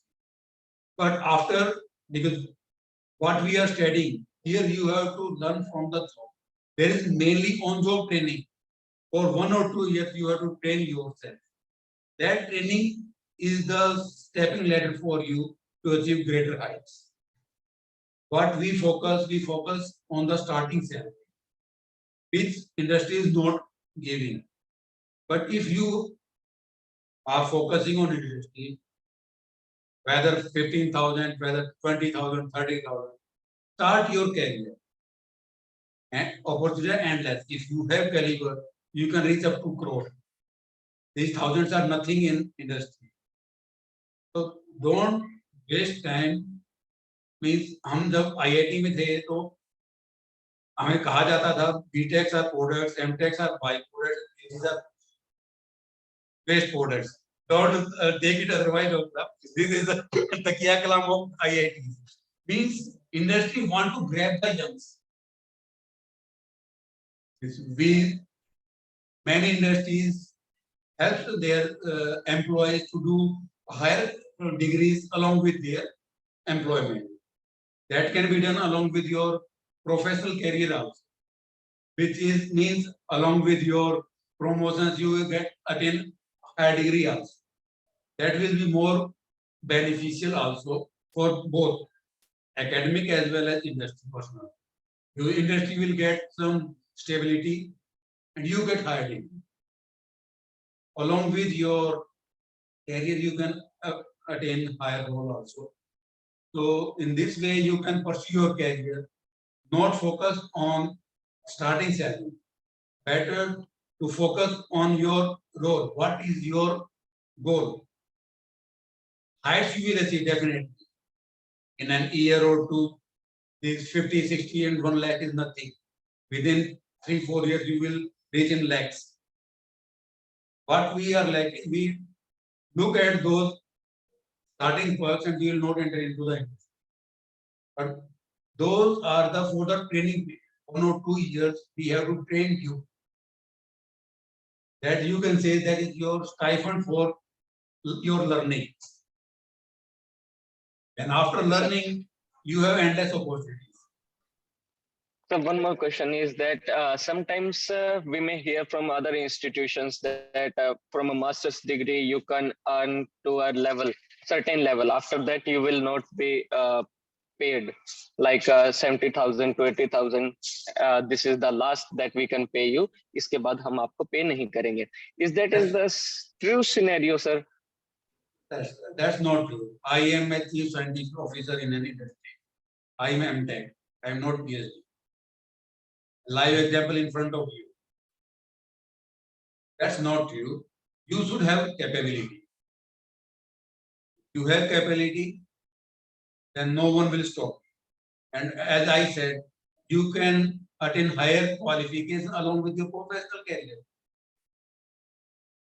But after, because what we are studying here, you have to learn from the job. There is mainly on-job training. For 1 or 2 years, you have to train yourself. That training is the stepping ladder for you to achieve greater heights. What we focus on the starting salary, which industry is not giving. But if you are focusing on industry, whether 15,000, whether 20,000, 30,000, start your career. And opportunity endless. If you have caliber, you can reach up to crore. These thousands are nothing in industry. So don't waste time. Means हम जब IIT में थे तो हमें कहा जाता था BTechs are products, MTechs are byproducts, these are waste products. Don't take it otherwise. This is the takiya kalam of IIT. Means industry want to grab the youngs. Many industries help their employees to do higher degrees along with their employment. That can be done along with your professional career also, which is means along with your promotions you will get attain higher degree also. That will be more beneficial also for both academic as well as industry personnel. Your industry will get some stability and you get higher degree. Along with your career, you can attain higher role also. So in this way, you can pursue your career, not focus on starting salary. Better to focus on your role. What is your goal? Heights you will achieve definitely. In an year or two, this 50, 60 and 1 lakh is nothing. Within 3-4 years, you will reach in lakhs. What we are lacking, we look at those starting perks and we will not enter into the industry. But those are the for the training period. 1 or 2 years, we have to train you. That you can say that is your stipend for your learning. And after learning, you have endless opportunities. So one more question is that sometimes we may hear from other institutions that from a master's degree you can earn to a level, certain level. After that you will not be paid like 70,000 to 80,000. This is the last that we can pay you. इसके बाद हम आपको pay नहीं करेंगे. Is that is the true scenario, sir? That's not true. I am a chief scientific officer in an industry. I am MTech. I am not PhD. Live example in front of you. That's not true. You should have capability. You have capability, then no one will stop. And as I said, you can attain higher qualification along with your professional career.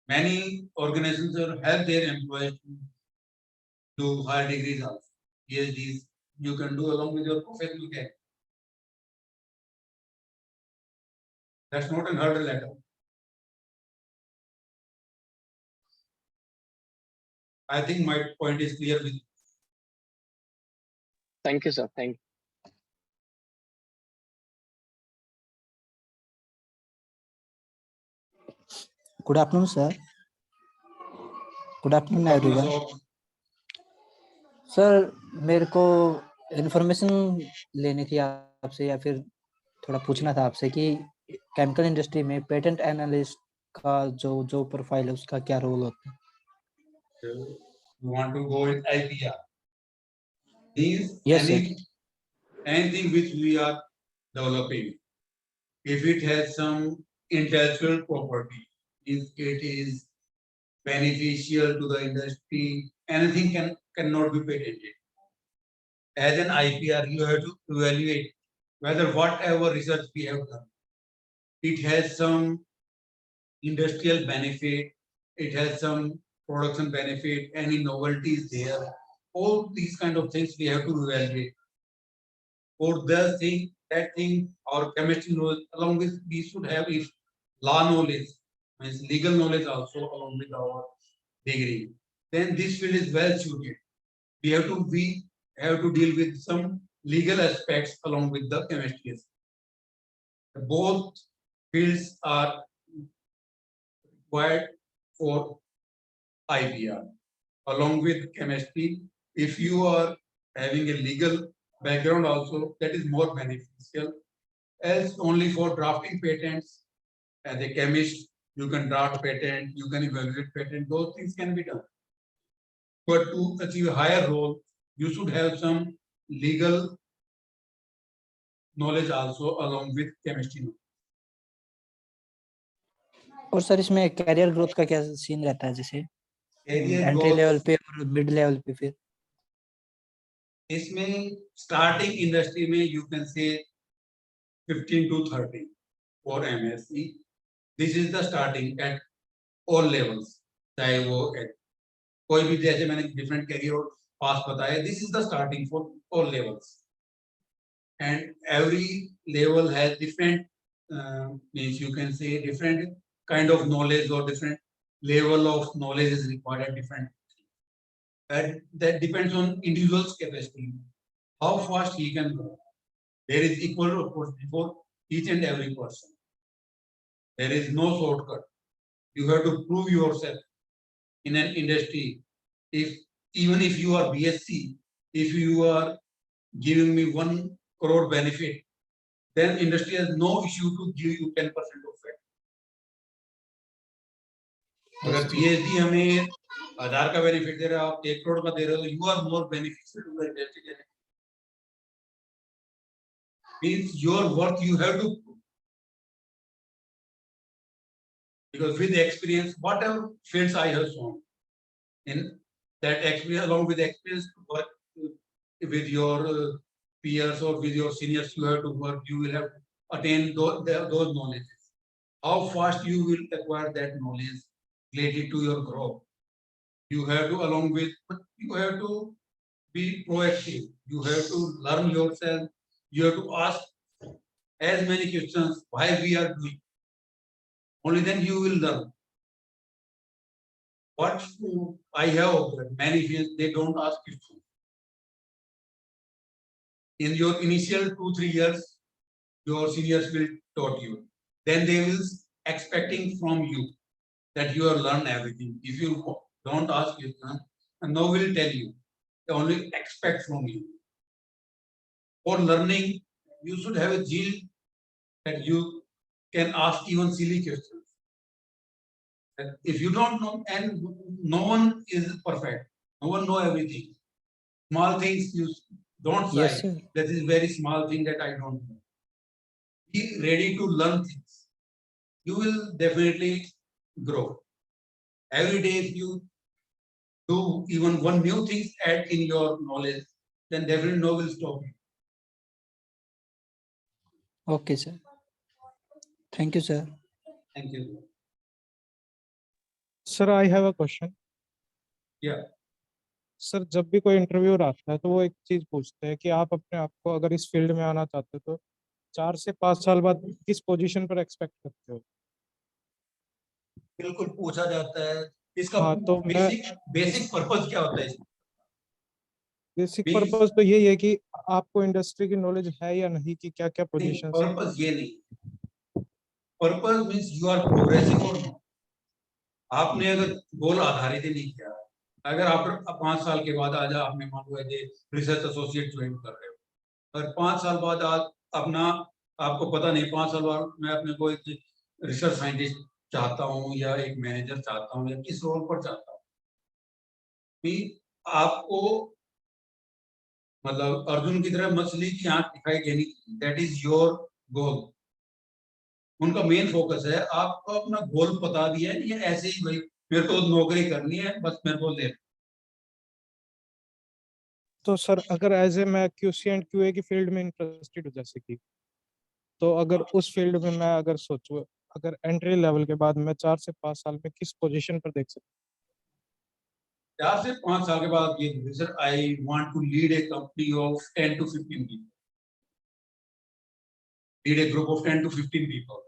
Many organizations help their employees to do higher degrees also. PhDs you can do along with your professional career. That's not a hurdle at all. I think my point is clear with you. Thank you, sir. Thank you. Good afternoon, sir. Good afternoon, everyone. Sir मेरे को information लेनी थी आपसे या फिर थोड़ा पूछना था आपसे कि केमिकल इंडस्ट्री में पेटेंट एनालिस्ट का जो प्रोफाइल है उसका क्या रोल होता है? You want to go with IPR? Yes, sir. Anything which we are developing, if it has some intellectual property, if it is beneficial to the industry, anything cannot be patented. As an IPR, you have to evaluate whether whatever research we have done, it has some industrial benefit, it has some production benefit, any novelties there. All these kind of things we have to evaluate. For that thing, our chemistry knowledge, along with we should have if law knowledge, means legal knowledge also along with our degree. Then this field is well suited. We have to deal with some legal aspects along with the chemistry. Both fields are required for IPR. Along with chemistry, if you are having a legal background also, that is more beneficial. Else only for drafting patents, as a chemist, you can draft patent, you can evaluate patent, those things can be done. But to achieve a higher role, you should have some legal knowledge also along with chemistry. और sir इसमें career growth का क्या scene रहता है, जैसे entry level पे और mid level पे? फिर इसमें स्टार्टिंग इंडस्ट्री में you can say 15 to 30 for MSc. This is the starting at all levels. चाहे वो कोई भी, जैसे मैंने डिफरेंट कैरियर पास बताया, this is the starting for all levels. And every level has different means you can say different kind of knowledge or different level of knowledge is required at different. And that depends on individual's capacity, how fast he can go. There is equal opportunity for each and every person. There is no shortcut. You have to prove yourself in an industry. Even if you are BSc, if you are giving me 1 crore benefit, then industry has no issue to give you 10% of it. अगर PhD हमें 1000 का benefit दे रहे हो, आप 1 करोड़ का दे रहे हो, you are more beneficial to the industry. Means your work you have to prove. Because with experience, whatever fields I have shown, in that experience, along with experience to work with your peers or with your seniors, you have to work, you will have to attain those knowledges. How fast you will acquire that knowledge related to your growth. You have to, along with, you have to be proactive. You have to learn yourself. You have to ask as many questions why we are doing. Only then you will learn. What I have observed, many fields, they don't ask questions. In your initial 2-3 years, your seniors will taught you. Then they will expecting from you that you have learned everything. If you don't ask questions, and no will tell you. They only expect from you. For learning, you should have a zeal that you can ask even silly questions. And if you don't know, and no one is perfect, no one know everything. Small things you don't say. Yes, sir. That is very small thing that I don't know. Be ready to learn things. You will definitely grow. Every day, if you do even one new thing add in your knowledge, then definitely no will stop you. Okay, sir. Thank you, sir. Thank you. Sir I have a question. Yeah. Sir जब भी कोई interviewer आता है तो वो एक चीज पूछते हैं कि आप अपने आप को अगर इस फील्ड में आना चाहते हो तो 4 से 5 साल बाद किस पोजीशन पर एक्सपेक्ट करते हो? बिल्कुल पूछा जाता है. इसका हाँ, तो बेसिक पर्पस क्या होता है? बेसिक पर्पस तो यही है कि आपको इंडस्ट्री की नॉलेज है या नहीं, कि क्या क्या पोजीशन. पर्पस ये नहीं. Purpose means you are progressing or not. आपने अगर गोल आधारित ही नहीं किया, अगर आप 5 साल के बाद आज आपने मान लो रिसर्च एसोसिएट ज्वाइन कर रहे हो, और 5 साल बाद आज अपना आपको पता नहीं 5 साल बाद मैं अपने को एक रिसर्च साइंटिस्ट चाहता हूँ या एक मैनेजर चाहता हूँ या किस रोल पर चाहता हूँ, भी आपको मतलब अर्जुन की तरह मछली की आंख दिखाई देनी, दैट इज योर गोल। उनका मेन फोकस है आपको अपना गोल पता दिया है, ये ऐसे ही भाई मेरे को नौकरी करनी है बस मेरे को ले। तो सर अगर एज ए मैं QC एंड QA की फील्ड में इंटरेस्टेड हूँ जैसे कि, तो अगर उस फील्ड में मैं अगर सोचूं, अगर एंट्री लेवल के बाद मैं 4 से 5 साल में किस पोजीशन पर देख सकता 4 से 5 साल के बाद ये sir I want to lead a company of 10 to 15 people, lead a group of 10 to 15 people।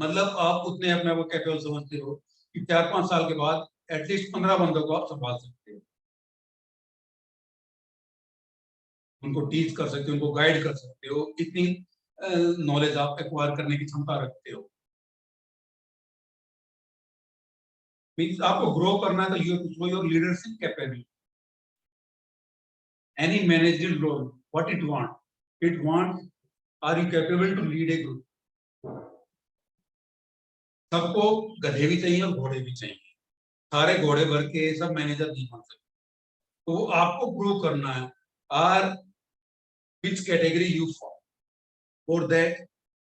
मतलब आप उतने अपने को कैपेबल समझते हो कि 4-5 साल के बाद एटलीस्ट 15 बंदों को आप संभाल सकते हो, उनको टीच कर सकते हो, उनको गाइड कर सकते हो, इतनी नॉलेज आप एक्वायर करने की क्षमता रखते हो। मींस आपको ग्रो करना है तो you have to show your leadership capability. Any managerial role what it wants are you capable to lead a group. सबको गधे भी चाहिए और घोड़े भी चाहिए, सारे घोड़े भर के सब मैनेजर नहीं बन सकते, तो आपको ग्रो करना है। Are which category you fall, for that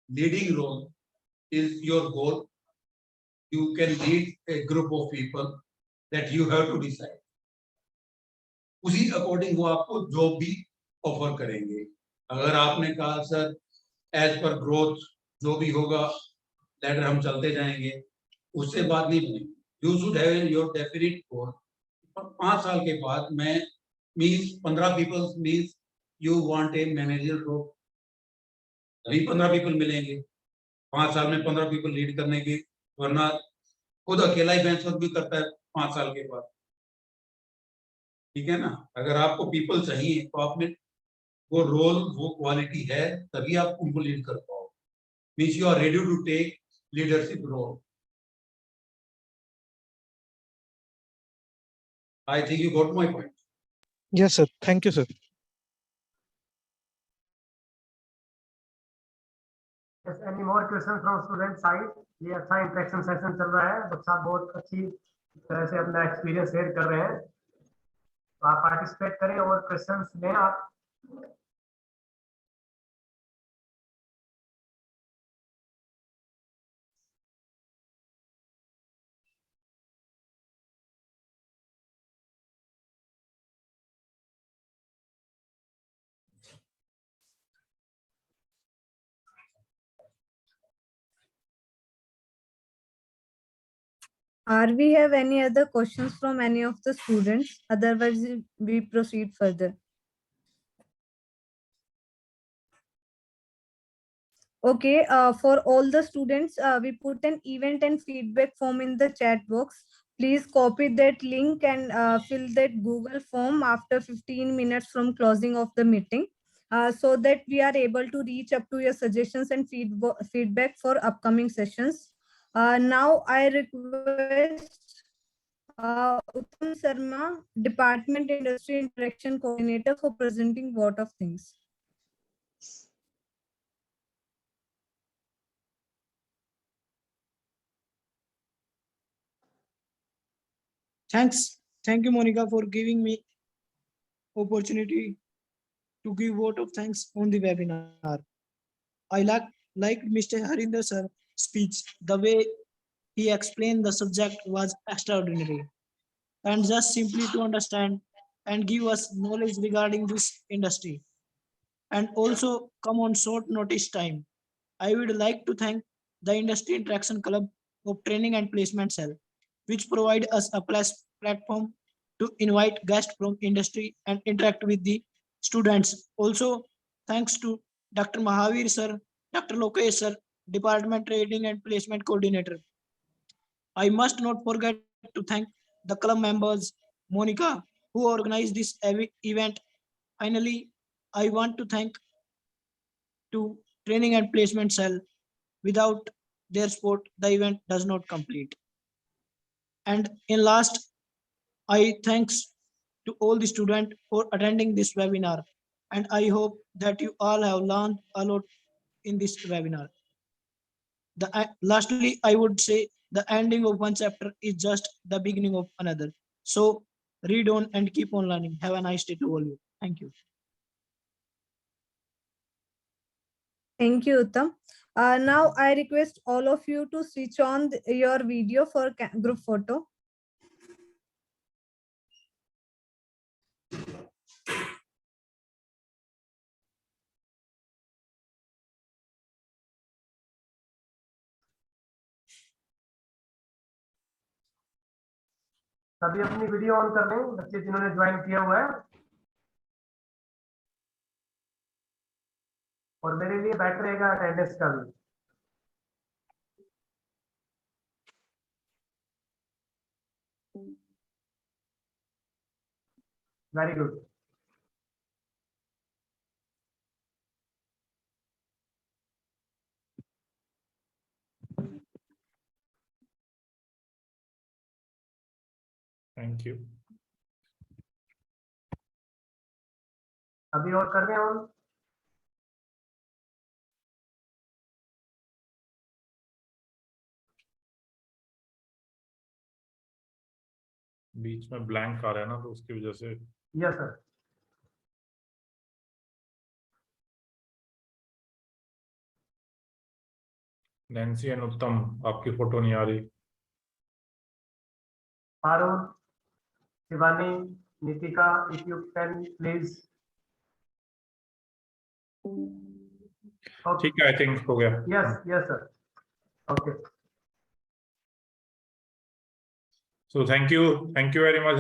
leading role is your goal, you can lead a group of people that you have to decide, उसी अकॉर्डिंग वो आपको जॉब भी ऑफर करेंगे। अगर आपने कहा सर एज पर ग्रोथ जो भी होगा लैडर हम चलते जाएंगे, उससे बात नहीं बनेगी। You should have your definite goal. 5 साल के बाद मैं means 15 people means you want a manager role, तभी 15 पीपल मिलेंगे। 5 साल में 15 पीपल लीड करने की, वरना खुद अकेला ही बेंच वर्क भी करता है 5 साल के बाद। ठीक है ना, अगर आपको पीपल चाहिए तो आपने वो रोल वो क्वालिटी है तभी आप उनको लीड कर पाओ, means you are ready to take leadership role. I think you got my point. है? Yes sir, thank you sir. Any more question from student side? ये अच्छा इंटरेक्शन सेशन चल रहा है, बच्चा बहुत अच्छी तरह से अपना एक्सपीरियंस शेयर कर रहे हैं, तो आप पार्टिसिपेट करें और क्वेश्चंस लें आप। Are we have any other questions from any of the students? Otherwise, we proceed further. Okay, for all the students, we put an event and feedback form in the chat box. Please copy that link and fill that Google form after 15 minutes from closing of the meeting, so that we are able to reach up to your suggestions and feedback for upcoming sessions. Now I request Uttam Sharma, Department Industry Interaction Coordinator, for presenting what of things. Thank you, Monica, for giving me opportunity to give vote of thanks on the webinar. I like Mr. Harinder sir speech. The way he explained the subject was extraordinary, and just simply to understand and give us knowledge regarding this industry, and also come on short notice time. I would like to thank the Industry Interaction Club of Training and Placement Cell, which provide us a platform to invite guests from industry and interact with the students. Also, thanks to Dr. Mahavir sir, Dr. Lokesh sir, Department Training and Placement Coordinator. I must not forget to thank the club members, Monica, who organized this event. Finally, I want to thank to Training and Placement Cell. Without their support, the event does not complete. And in last, I thanks to all the students for attending this webinar. And I hope that you all have learned a lot in this webinar. Lastly, I would say the ending of one chapter is just the beginning of another. So read on and keep on learning. Have a nice day to all you. Thank you. Thank you, Uttam. Now I request all of you to switch on your video for group photo. सभी अपनी video on कर लें, बच्चे जिन्होंने join किया हुआ है, और मेरे लिए बेटर रहेगा अटेंडेंस का भी। Very good. Thank you. अभी और कर रहे हैं ऑन। बीच में ब्लैंक आ रहा है ना, तो उसकी वजह से। Yes sir. नैन्सी एंड उत्तम, आपकी फोटो नहीं आ रही। Parul, Shivani, Nitika, if you can please. ठीक है, आई थिंक हो गया। Yes yes sir, okay. So thank you very much.